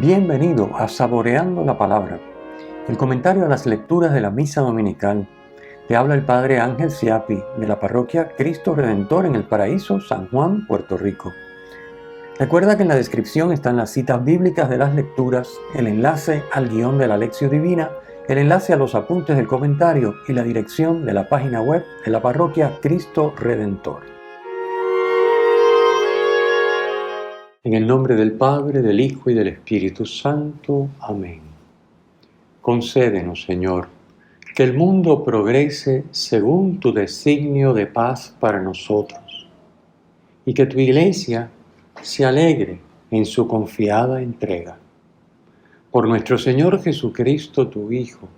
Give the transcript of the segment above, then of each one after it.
Bienvenido a Saboreando la Palabra, el comentario a las lecturas de la Misa Dominical. Te habla el Padre Ángel Siapi, de la parroquia Cristo Redentor en El Paraíso, San Juan, Puerto Rico. Recuerda que en la descripción están las citas bíblicas de las lecturas, el enlace al guión de la Lección Divina, el enlace a los apuntes del comentario y la dirección de la página web de la parroquia Cristo Redentor. En el nombre del Padre, del Hijo y del Espíritu Santo. Amén. Concédenos, Señor, que el mundo progrese según tu designio de paz para nosotros, y que tu Iglesia se alegre en su confiada entrega. Por nuestro Señor Jesucristo, tu Hijo,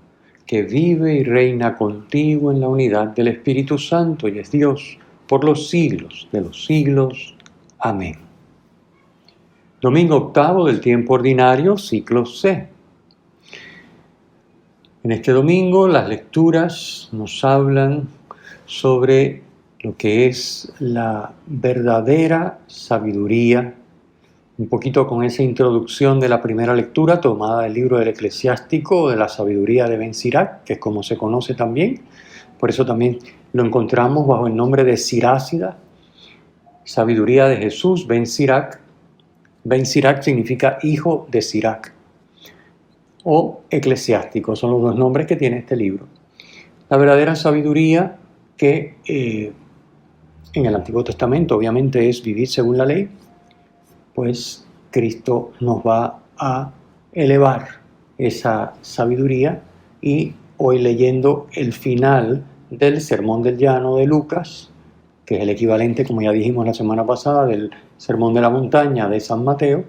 que vive y reina contigo en la unidad del Espíritu Santo y es Dios por los siglos de los siglos. Amén. Domingo octavo del tiempo ordinario, ciclo C. En este domingo las lecturas nos hablan sobre lo que es la verdadera sabiduría, un poquito con esa introducción de la primera lectura tomada del libro del Eclesiástico de la sabiduría de Ben Sirac, que es como se conoce también. Por eso también lo encontramos bajo el nombre de Sirácida, sabiduría de Jesús, Ben Sirac. Ben Sirac significa hijo de Sirac o eclesiástico, son los dos nombres que tiene este libro. La verdadera sabiduría que en el Antiguo Testamento obviamente es vivir según la ley, pues Cristo nos va a elevar esa sabiduría y hoy leyendo el final del Sermón del Llano de Lucas, que es el equivalente, como ya dijimos la semana pasada, del Sermón de la Montaña de San Mateo,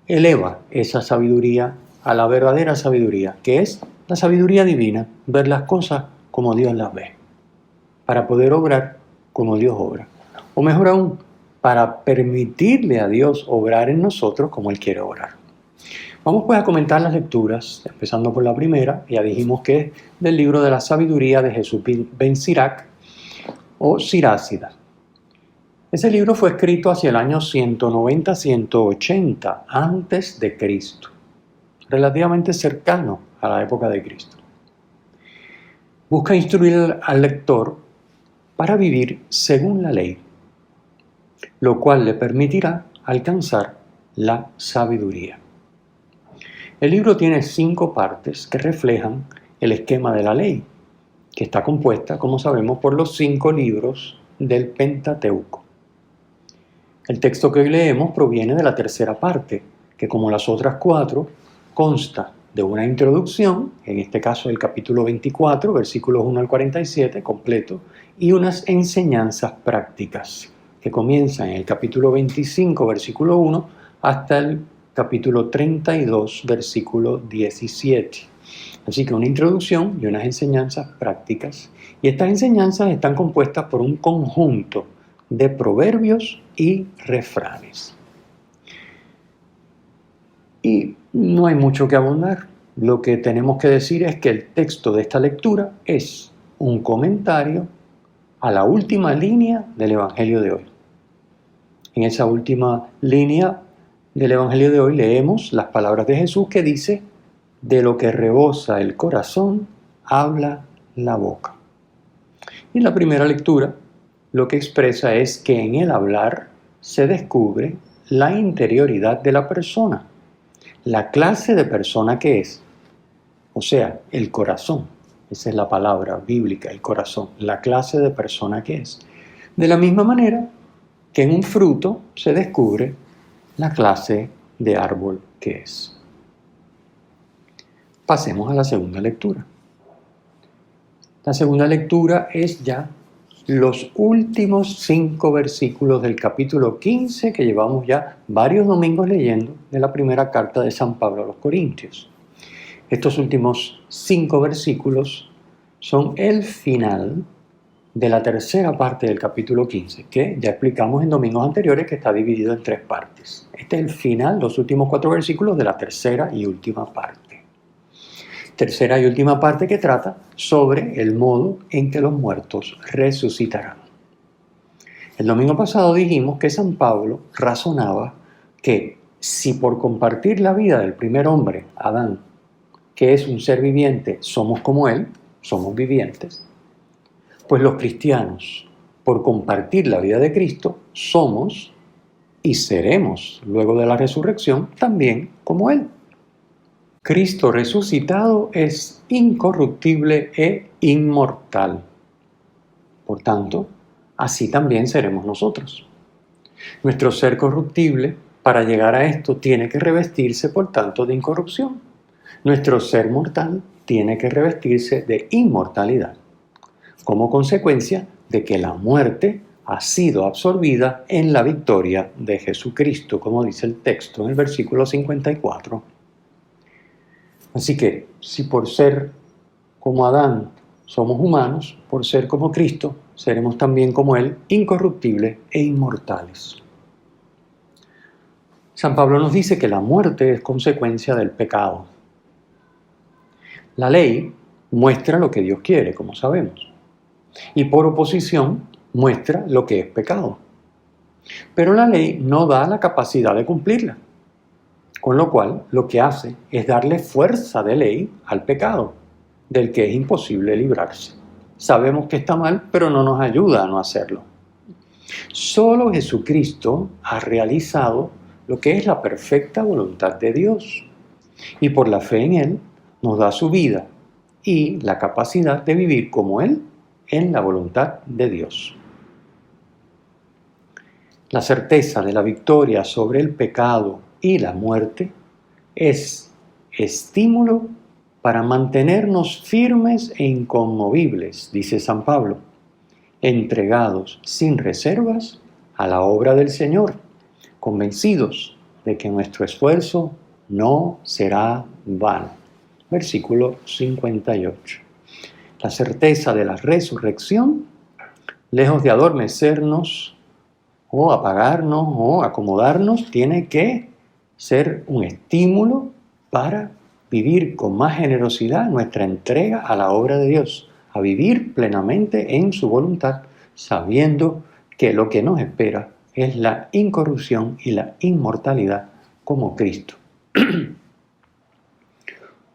eleva esa sabiduría a la verdadera sabiduría, que es la sabiduría divina, ver las cosas como Dios las ve, para poder obrar como Dios obra. O mejor aún, para permitirle a Dios obrar en nosotros como Él quiere obrar. Vamos pues a comentar las lecturas, empezando por la primera. Ya dijimos que es del libro de la sabiduría de Jesús Ben Sirac, o Sirácida. Ese libro fue escrito hacia el año 190-180 antes de Cristo, relativamente cercano a la época de Cristo. Busca instruir al lector para vivir según la ley, lo cual le permitirá alcanzar la sabiduría. El libro tiene 5 partes que reflejan el esquema de la ley, que está compuesta, como sabemos, por los 5 libros del Pentateuco. El texto que hoy leemos proviene de la tercera parte, que como las otras 4, consta de una introducción, en este caso el capítulo 24, versículos 1 al 47, completo, y unas enseñanzas prácticas, que comienzan en el capítulo 25, versículo 1, hasta el capítulo 32, versículo 17. Así que una introducción y unas enseñanzas prácticas. Y estas enseñanzas están compuestas por un conjunto de proverbios y refranes. Y no hay mucho que abundar. Lo que tenemos que decir es que el texto de esta lectura es un comentario a la última línea del Evangelio de hoy. En esa última línea del Evangelio de hoy leemos las palabras de Jesús que dice: de lo que rebosa el corazón, habla la boca. Y en la primera lectura, lo que expresa es que en el hablar se descubre la interioridad de la persona, la clase de persona que es, o sea, el corazón. Esa es la palabra bíblica, el corazón, la clase de persona que es. De la misma manera que en un fruto se descubre la clase de árbol que es. Pasemos a la segunda lectura. La segunda lectura es ya los últimos 5 versículos del capítulo 15 que llevamos ya varios domingos leyendo de la primera carta de San Pablo a los Corintios. Estos últimos 5 versículos son el final de la tercera parte del capítulo 15, que ya explicamos en domingos anteriores que está dividido en 3 partes. Este es el final, los últimos 4 versículos de la tercera y última parte. Tercera y última parte que trata sobre el modo en que los muertos resucitarán. El domingo pasado dijimos que San Pablo razonaba que Si por compartir la vida del primer hombre, Adán, que es un ser viviente, somos como él, somos vivientes, pues los cristianos, por compartir la vida de Cristo, somos y seremos, luego de la resurrección, también como él. Cristo resucitado es incorruptible e inmortal. Por tanto, así también seremos nosotros. Nuestro ser corruptible, para llegar a esto, tiene que revestirse, por tanto, de incorrupción. Nuestro ser mortal tiene que revestirse de inmortalidad, como consecuencia de que la muerte ha sido absorbida en la victoria de Jesucristo, como dice el texto en el versículo 54. Así que, si por ser como Adán somos humanos, por ser como Cristo, seremos también como Él, incorruptibles e inmortales. San Pablo nos dice que la muerte es consecuencia del pecado. La ley muestra lo que Dios quiere, como sabemos, y por oposición muestra lo que es pecado. Pero la ley no da la capacidad de cumplirla, con lo cual lo que hace es darle fuerza de ley al pecado, del que es imposible librarse. Sabemos que está mal, pero no nos ayuda a no hacerlo. Solo Jesucristo ha realizado lo que es la perfecta voluntad de Dios, y por la fe en Él nos da su vida y la capacidad de vivir como Él en la voluntad de Dios. La certeza de la victoria sobre el pecado y la muerte es estímulo para mantenernos firmes e inconmovibles, dice San Pablo, entregados sin reservas a la obra del Señor, convencidos de que nuestro esfuerzo no será vano. Versículo 58. La certeza de la resurrección, lejos de adormecernos o apagarnos o acomodarnos, tiene que ser un estímulo para vivir con más generosidad nuestra entrega a la obra de Dios, a vivir plenamente en su voluntad, sabiendo que lo que nos espera es la incorrupción y la inmortalidad como Cristo.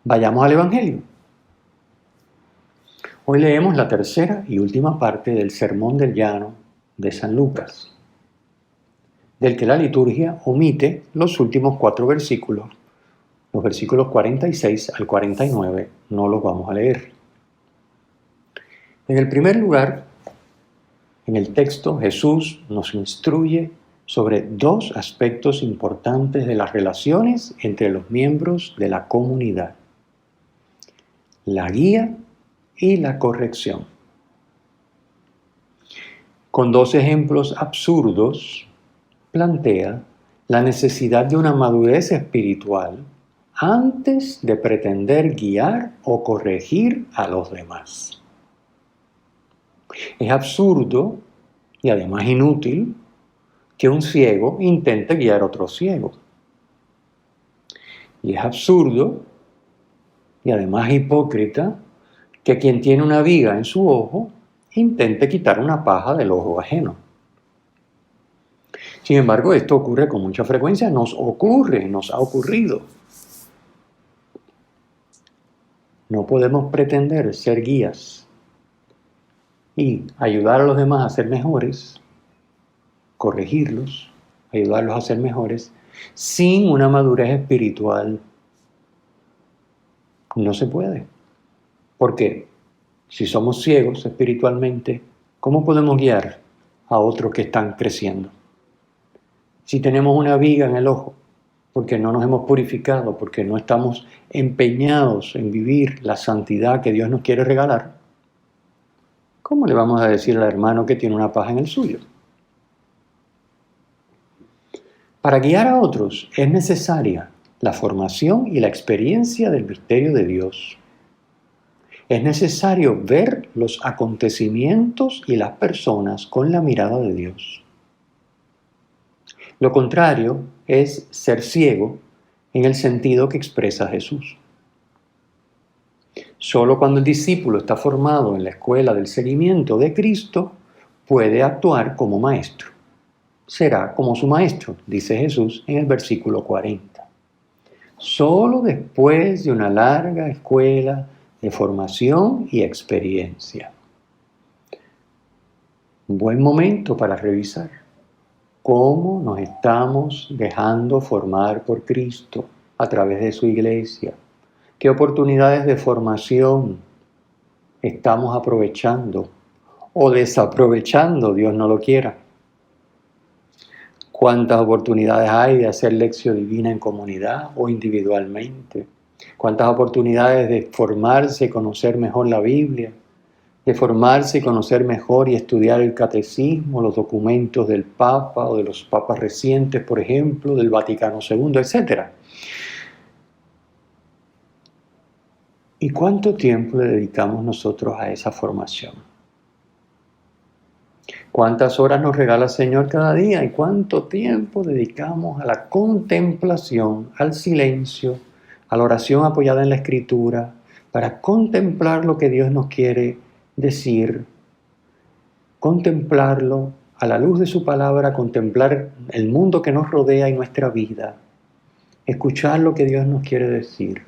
Vayamos al Evangelio. Hoy leemos la tercera y última parte del Sermón del Llano de San Lucas, del que la liturgia omite los últimos 4 versículos. Los versículos 46 al 49 no los vamos a leer. En el primer lugar, en el texto, Jesús nos instruye sobre 2 aspectos importantes de las relaciones entre los miembros de la comunidad: la guía y la corrección. Con 2 ejemplos absurdos, plantea la necesidad de una madurez espiritual antes de pretender guiar o corregir a los demás. Es absurdo y además inútil que un ciego intente guiar a otro ciego. Y es absurdo y además hipócrita que quien tiene una viga en su ojo intente quitar una paja del ojo ajeno. Sin embargo, esto ocurre con mucha frecuencia, nos ha ocurrido. No podemos pretender ser guías y ayudar a los demás a ser mejores, corregirlos, ayudarlos a ser mejores, sin una madurez espiritual. No se puede. Porque si somos ciegos espiritualmente, ¿cómo podemos guiar a otros que están creciendo? Si tenemos una viga en el ojo, porque no nos hemos purificado, porque no estamos empeñados en vivir la santidad que Dios nos quiere regalar, ¿cómo le vamos a decir al hermano que tiene una paja en el suyo? Para guiar a otros es necesaria la formación y la experiencia del misterio de Dios. Es necesario ver los acontecimientos y las personas con la mirada de Dios. Lo contrario es ser ciego en el sentido que expresa Jesús. Solo cuando el discípulo está formado en la escuela del seguimiento de Cristo puede actuar como maestro. será como su maestro, dice Jesús en el versículo 40. Solo después de una larga escuela de formación y experiencia. Un buen momento para revisar cómo nos estamos dejando formar por Cristo a través de su iglesia. ¿Qué oportunidades de formación estamos aprovechando o desaprovechando, Dios no lo quiera? ¿Cuántas oportunidades hay de hacer lección divina en comunidad o individualmente? ¿Cuántas oportunidades de formarse y conocer mejor la Biblia? De formarse y conocer mejor y estudiar el catecismo, los documentos del Papa o de los papas recientes, por ejemplo, del Vaticano II, etc. ¿Y cuánto tiempo le dedicamos nosotros a esa formación? ¿Cuántas horas nos regala el Señor cada día? ¿Y cuánto tiempo dedicamos a la contemplación, al silencio, a la oración apoyada en la Escritura, para contemplar lo que Dios nos quiere decir, contemplarlo a la luz de su palabra, contemplar el mundo que nos rodea y nuestra vida, escuchar lo que Dios nos quiere decir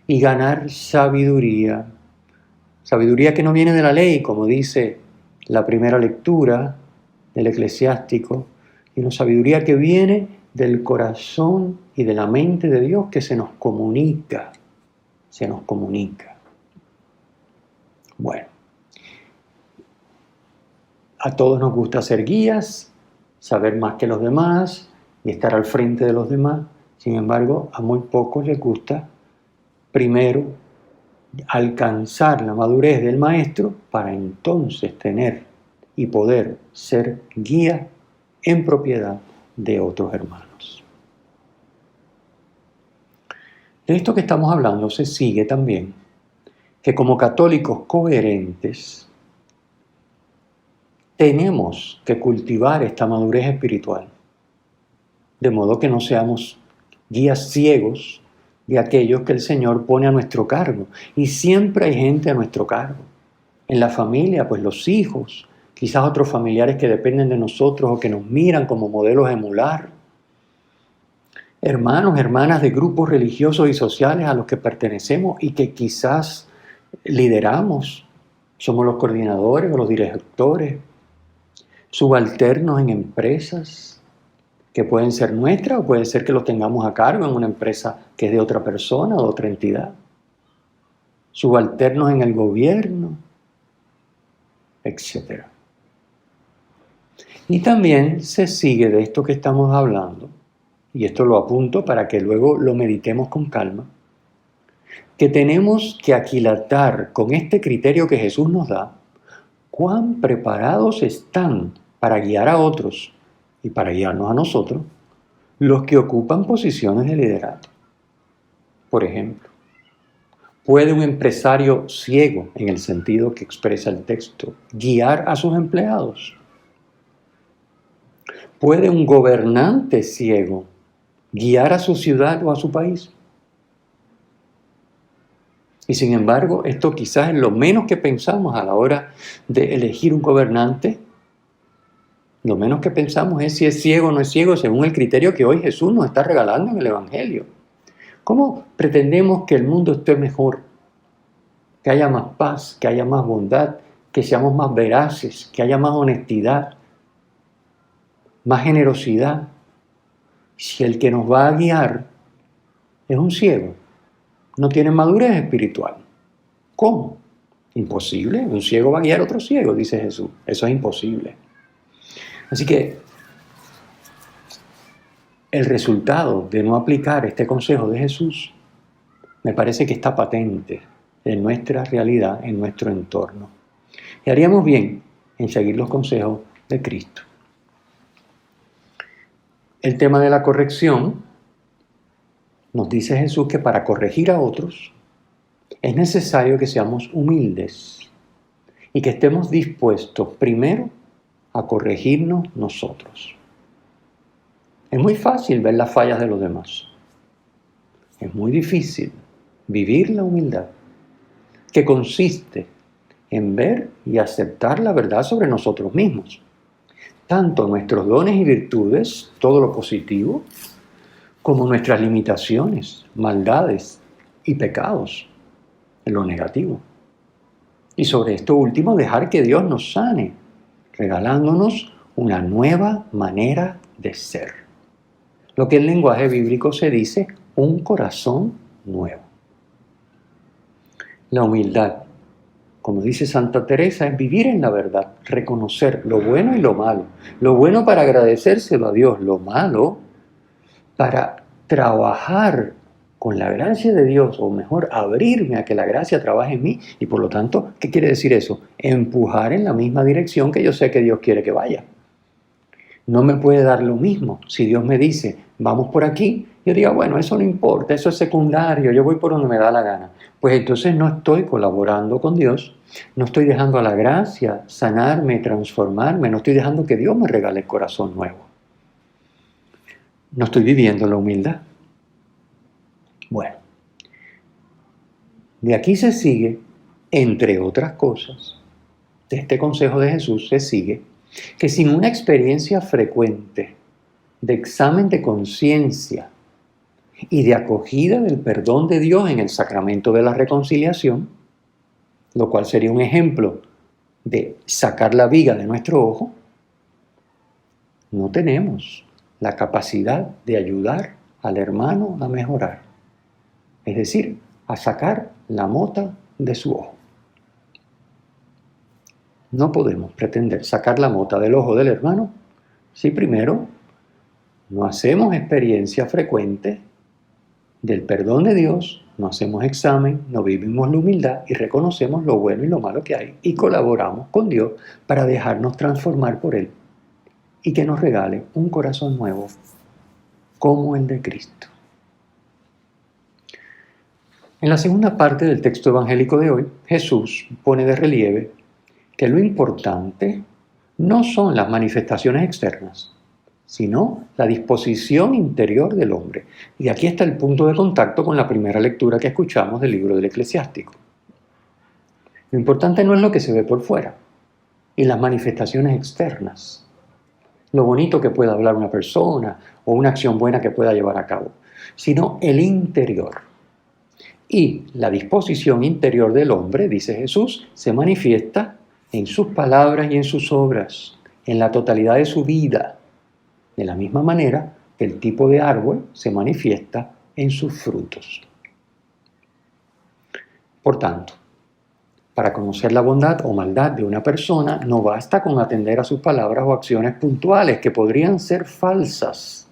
y ganar sabiduría, sabiduría que no viene de la ley, como dice la primera lectura del Eclesiástico, sino sabiduría que viene del corazón y de la mente de Dios que se nos comunica, Bueno, a todos nos gusta ser guías, saber más que los demás y estar al frente de los demás. Sin embargo, a muy pocos les gusta primero alcanzar la madurez del maestro para entonces tener y poder ser guía en propiedad de otros hermanos. De esto que estamos hablando se sigue también que como católicos coherentes tenemos que cultivar esta madurez espiritual, de modo que no seamos guías ciegos de aquellos que el Señor pone a nuestro cargo. Y siempre hay gente a nuestro cargo. En la familia, pues los hijos, quizás otros familiares que dependen de nosotros o que nos miran como modelos a emular. Hermanos, hermanas de grupos religiosos y sociales a los que pertenecemos y que quizás lideramos. Somos los coordinadores o los directores. Subalternos en empresas que pueden ser nuestras o puede ser que los tengamos a cargo en una empresa que es de otra persona o de otra entidad. Subalternos en el gobierno, etc. Y también se sigue de esto que estamos hablando, y esto lo apunto para que luego lo meditemos con calma, que tenemos que aquilatar con este criterio que Jesús nos da, cuán preparados están para guiar a otros y para guiarnos a nosotros los que ocupan posiciones de liderazgo. Por ejemplo, ¿puede un empresario ciego, en el sentido que expresa el texto, guiar a sus empleados? ¿Puede un gobernante ciego guiar a su ciudad o a su país? Y sin embargo, esto quizás es lo menos que pensamos a la hora de elegir un gobernante. Lo menos que pensamos es si es ciego o no es ciego según el criterio que hoy Jesús nos está regalando en el Evangelio. ¿Cómo pretendemos que el mundo esté mejor? Que haya más paz, que haya más bondad, que seamos más veraces, que haya más honestidad, más generosidad. Si el que nos va a guiar es un ciego, no tiene madurez espiritual. ¿Cómo? Imposible. Un ciego va a guiar a otro ciego, dice Jesús. Eso es imposible. Así que el resultado de no aplicar este consejo de Jesús me parece que está patente en nuestra realidad, en nuestro entorno. Y haríamos bien en seguir los consejos de Cristo. El tema de la corrección, nos dice Jesús que para corregir a otros es necesario que seamos humildes y que estemos dispuestos primero a corregirnos nosotros. Es muy fácil ver las fallas de los demás. Es muy difícil vivir la humildad, que consiste en ver y aceptar la verdad sobre nosotros mismos. tanto nuestros dones y virtudes, todo lo positivo, como nuestras limitaciones, maldades y pecados, lo negativo. Y sobre esto último, dejar que Dios nos sane, regalándonos una nueva manera de ser. Lo que en lenguaje bíblico se dice un corazón nuevo. La humildad, como dice Santa Teresa, es vivir en la verdad, reconocer lo bueno y lo malo. Lo bueno para agradecérselo a Dios, lo malo para trabajar con la gracia de Dios, o mejor, abrirme a que la gracia trabaje en mí. Y por lo tanto, ¿qué quiere decir eso? Empujar en la misma dirección que yo sé que Dios quiere que vaya. No me puede dar lo mismo. Si Dios me dice, vamos por aquí, yo digo, bueno, eso no importa, eso es secundario, yo voy por donde me da la gana. Pues entonces no estoy colaborando con Dios, no estoy dejando a la gracia sanarme, transformarme, no estoy dejando que Dios me regale el corazón nuevo. No estoy viviendo la humildad. Bueno, de aquí se sigue, entre otras cosas, de este consejo de Jesús se sigue, que sin una experiencia frecuente de examen de conciencia y de acogida del perdón de Dios en el sacramento de la reconciliación, lo cual sería un ejemplo de sacar la viga de nuestro ojo, no tenemos la capacidad de ayudar al hermano a mejorar, es decir, a sacar la mota de su ojo. No podemos pretender sacar la mota del ojo del hermano si primero no hacemos experiencia frecuente del perdón de Dios, no hacemos examen, no vivimos la humildad y reconocemos lo bueno y lo malo que hay y colaboramos con Dios para dejarnos transformar por Él y que nos regale un corazón nuevo como el de Cristo. En la segunda parte del texto evangélico de hoy, Jesús pone de relieve que lo importante no son las manifestaciones externas, sino la disposición interior del hombre. Y aquí está el punto de contacto con la primera lectura que escuchamos del libro del Eclesiástico. Lo importante no es lo que se ve por fuera y las manifestaciones externas, lo bonito que pueda hablar una persona o una acción buena que pueda llevar a cabo, sino el interior. Y la disposición interior del hombre, dice Jesús, se manifiesta en sus palabras y en sus obras, en la totalidad de su vida, de la misma manera que el tipo de árbol se manifiesta en sus frutos. Por tanto, para conocer la bondad o maldad de una persona, no basta con atender a sus palabras o acciones puntuales que podrían ser falsas,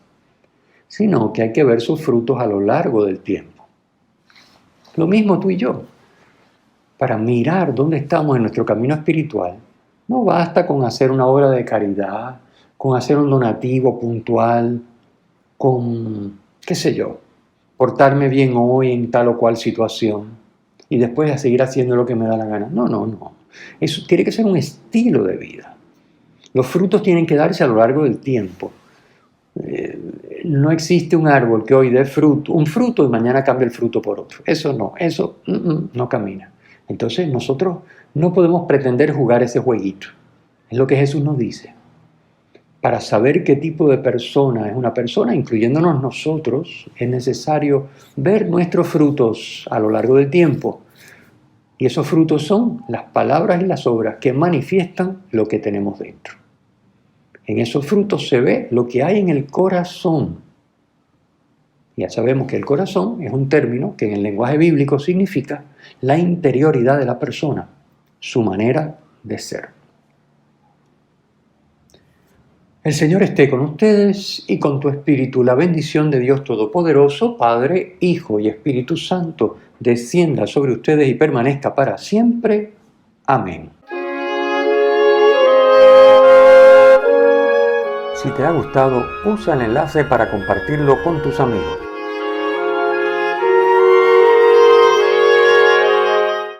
sino que hay que ver sus frutos a lo largo del tiempo. Lo mismo tú y yo. Para mirar dónde estamos en nuestro camino espiritual, no basta con hacer una obra de caridad, con hacer un donativo puntual, con, qué sé yo, portarme bien hoy en tal o cual situación y después a seguir haciendo lo que me da la gana. No. Eso tiene que ser un estilo de vida. Los frutos tienen que darse a lo largo del tiempo. No existe un árbol que hoy dé fruto, un fruto y mañana cambie el fruto por otro. Eso no camina. Entonces nosotros no podemos pretender jugar ese jueguito. Es lo que Jesús nos dice. Para saber qué tipo de persona es una persona, incluyéndonos nosotros, es necesario ver nuestros frutos a lo largo del tiempo. Y esos frutos son las palabras y las obras que manifiestan lo que tenemos dentro. En esos frutos se ve lo que hay en el corazón. Ya sabemos que el corazón es un término que en el lenguaje bíblico significa la interioridad de la persona, su manera de ser. El Señor esté con ustedes y con tu espíritu. La bendición de Dios Todopoderoso, Padre, Hijo y Espíritu Santo, descienda sobre ustedes y permanezca para siempre. Amén. Si te ha gustado, usa el enlace para compartirlo con tus amigos.